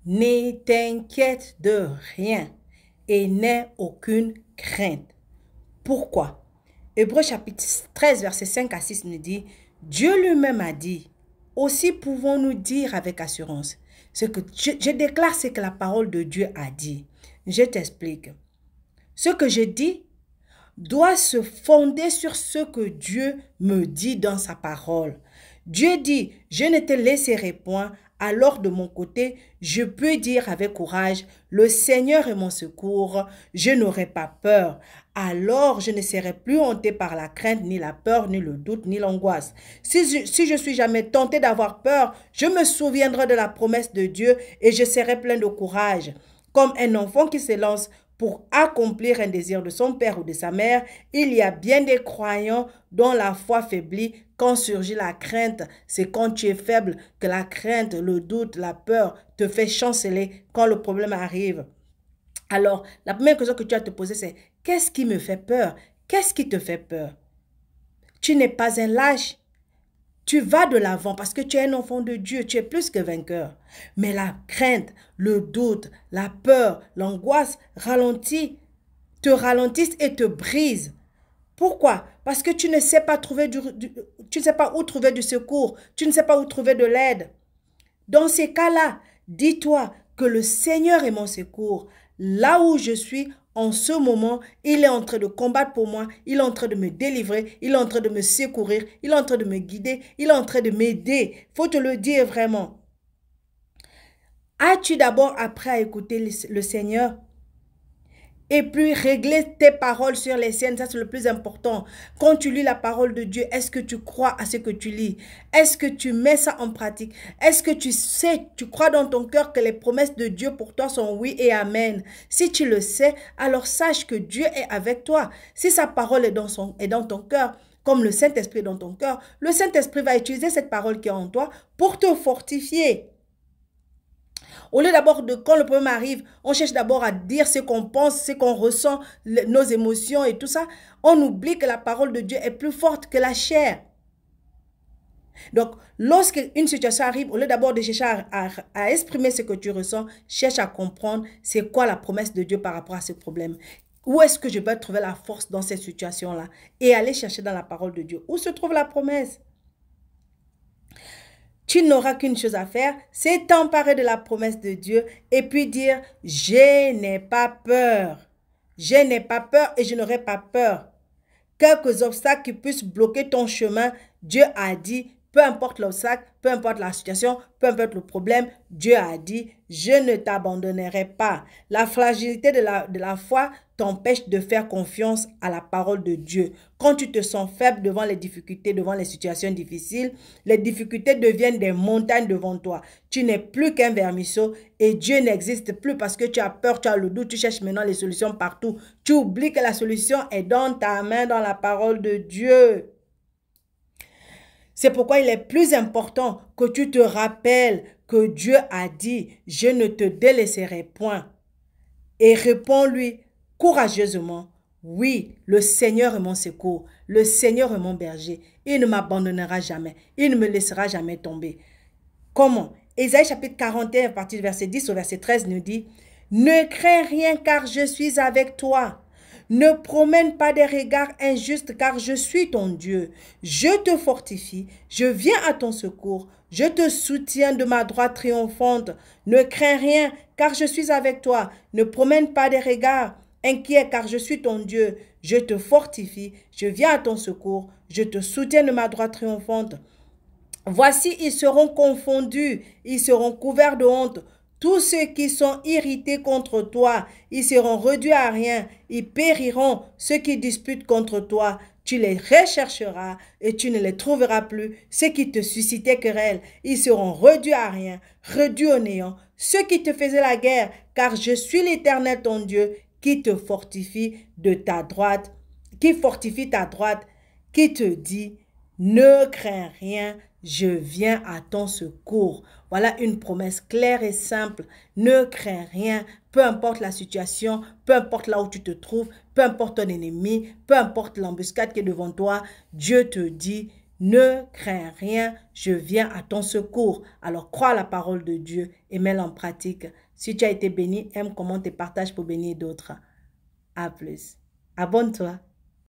Ne t'inquiète de rien et n'aie aucune crainte. Pourquoi? Hébreux chapitre 13, verset 5 à 6 nous dit, Dieu lui-même a dit, aussi pouvons-nous dire avec assurance. Ce que je déclare, c'est que la parole de Dieu a dit. Je t'explique. Ce que je dis doit se fonder sur ce que Dieu me dit dans sa parole. Dieu dit, je ne te laisserai point, alors de mon côté, je peux dire avec courage, le Seigneur est mon secours, je n'aurai pas peur. Alors je ne serai plus hanté par la crainte, ni la peur, ni le doute, ni l'angoisse. Si je suis jamais tenté d'avoir peur, je me souviendrai de la promesse de Dieu et je serai plein de courage. Comme un enfant qui se lance pour accomplir un désir de son père ou de sa mère, il y a bien des croyants dont la foi faiblit quand surgit la crainte. C'est quand tu es faible que la crainte, le doute, la peur te fait chanceler quand le problème arrive. Alors, la première question que tu as à te poser, c'est qu'est-ce qui me fait peur? Qu'est-ce qui te fait peur? Tu n'es pas un lâche. Tu vas de l'avant parce que tu es un enfant de Dieu, tu es plus que vainqueur. Mais la crainte, le doute, la peur, l'angoisse te ralentissent et te brisent. Pourquoi? Parce que tu ne sais pas tu ne sais pas où trouver du secours, tu ne sais pas où trouver de l'aide. Dans ces cas-là, dis-toi que le Seigneur est mon secours. Là où je suis, en ce moment, il est en train de combattre pour moi, il est en train de me délivrer, il est en train de me secourir, il est en train de me guider, il est en train de m'aider. Il faut te le dire vraiment. As-tu d'abord appris à écouter le Seigneur? Et puis régler tes paroles sur les siennes, ça c'est le plus important. Quand tu lis la parole de Dieu, est-ce que tu crois à ce que tu lis? Est-ce que tu mets ça en pratique? Est-ce que tu crois dans ton cœur que les promesses de Dieu pour toi sont oui et amen? Si tu le sais, alors sache que Dieu est avec toi. Si sa parole est dans ton cœur, comme le Saint-Esprit est dans ton cœur, le Saint-Esprit va utiliser cette parole qui est en toi pour te fortifier. Au lieu d'abord de, quand le problème arrive, on cherche d'abord à dire ce qu'on pense, ce qu'on ressent, nos émotions et tout ça. On oublie que la parole de Dieu est plus forte que la chair. Donc, lorsqu'une situation arrive, au lieu d'abord de chercher à exprimer ce que tu ressens, cherche à comprendre c'est quoi la promesse de Dieu par rapport à ce problème. Où est-ce que je peux trouver la force dans cette situation-là? Et aller chercher dans la parole de Dieu. Où se trouve la promesse? Tu n'auras qu'une chose à faire, c'est t'emparer de la promesse de Dieu et puis dire, je n'ai pas peur. Je n'ai pas peur et je n'aurai pas peur. Quelques obstacles qui puissent bloquer ton chemin, Dieu a dit, peu importe l'obstacle, peu importe la situation, peu importe le problème, Dieu a dit, je ne t'abandonnerai pas. La fragilité de la foi t'empêche de faire confiance à la parole de Dieu. Quand tu te sens faible devant les difficultés, devant les situations difficiles, les difficultés deviennent des montagnes devant toi. Tu n'es plus qu'un vermisseau et Dieu n'existe plus parce que tu as peur, tu as le doute, tu cherches maintenant les solutions partout. Tu oublies que la solution est dans ta main, dans la parole de Dieu. C'est pourquoi il est plus important que tu te rappelles que Dieu a dit, je ne te délaisserai point. Et réponds-lui courageusement, oui, le Seigneur est mon secours, le Seigneur est mon berger, il ne m'abandonnera jamais, il ne me laissera jamais tomber. Comment? Ésaïe chapitre 41, à partir du verset 10 au verset 13 nous dit, ne crains rien car je suis avec toi. Ne promène pas des regards injustes car je suis ton Dieu. Je te fortifie, je viens à ton secours, je te soutiens de ma droite triomphante. Ne crains rien car je suis avec toi. Ne promène pas des regards inquiets car je suis ton Dieu. Je te fortifie, je viens à ton secours, je te soutiens de ma droite triomphante. Voici, ils seront confondus, ils seront couverts de honte. Tous ceux qui sont irrités contre toi, ils seront réduits à rien. Ils périront, ceux qui disputent contre toi. Tu les rechercheras et tu ne les trouveras plus. Ceux qui te suscitaient querelle, ils seront réduits à rien, réduits au néant. Ceux qui te faisaient la guerre, car je suis l'Éternel ton Dieu, qui te fortifie de ta droite, qui fortifie ta droite, qui te dit, ne crains rien, je viens à ton secours. Voilà une promesse claire et simple. Ne crains rien, peu importe la situation, peu importe là où tu te trouves, peu importe ton ennemi, peu importe l'embuscade qui est devant toi. Dieu te dit, Ne crains rien, je viens à ton secours. Alors crois la parole de Dieu et mets-la en pratique. Si tu as été béni, aime, commente et partage pour bénir d'autres. À plus. Abonne-toi.